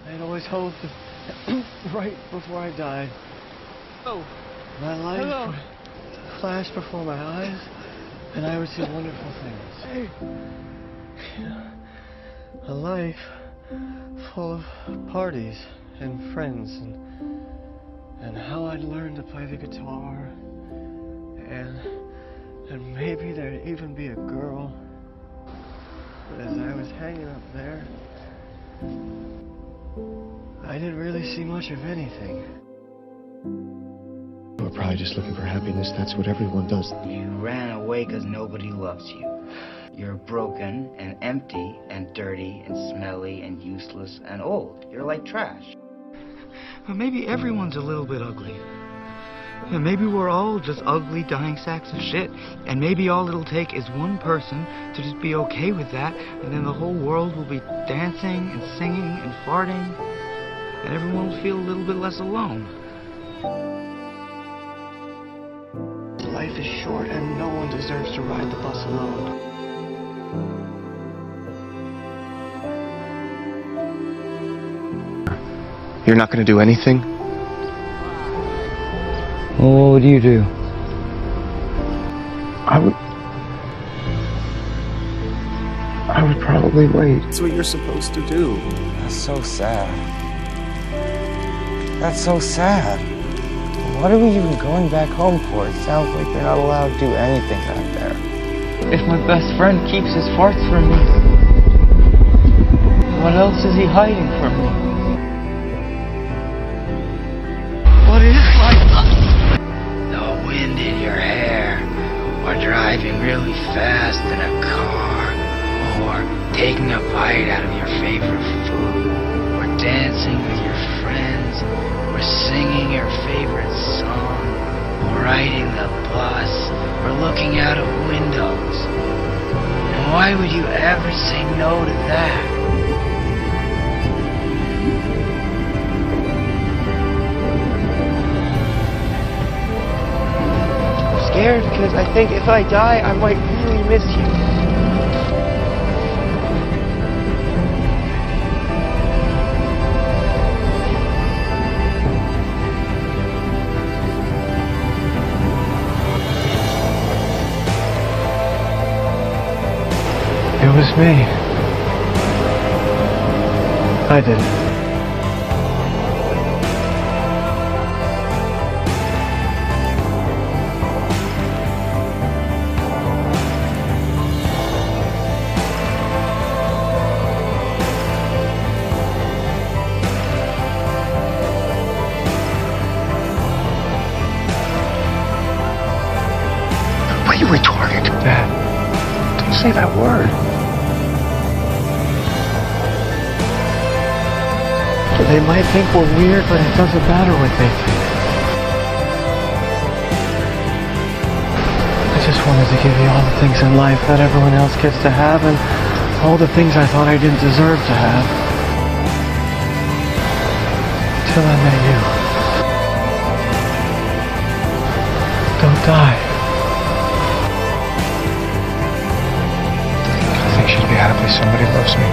I'd always hoped that right before I died, my life would flash before my eyes, and I would see wonderful things. A life full of parties and friends, and how I'd learn to play the guitar, and maybe there'd even be a girl. But as I was hanging up there, I didn't really see much of anything. We're probably just looking for happiness. That's what everyone does. You ran away because nobody loves you. You're broken and empty and dirty and smelly and useless and old. You're like trash. But maybe everyone's a little bit ugly. And maybe we're all just ugly, dying sacks of shit. And maybe all it'll take is one person to just be okay with that, and then the whole world will be dancing and singing and farting, and everyone will feel a little bit less alone. Life is short, and no one deserves to ride the bus alone. You're not going to do anything? Well, what would you do? I would probably wait. That's what you're supposed to do. That's so sad. That's so sad. What are we even going back home for? It sounds like they're not allowed to do anything back there. If my best friend keeps his farts from me, what else is he hiding from me? What is like the wind in your hair, or driving really fast in a car, or taking a bite out of your favorite food, or dancing with your friends, or singing your favorite song, or riding the bus, or looking out of windows. And why would you ever say no to that? I'm scared because I think if I die, I might really miss you. It was me. I did it. Why are you retarded? Dad, Don't say that word. they might think we're weird, but it doesn't matter what they think. I just wanted to give you all the things in life that everyone else gets to have, and all the things I thought I didn't deserve to have. Till I met you. Don't die. I think she'd be happy somebody loves me.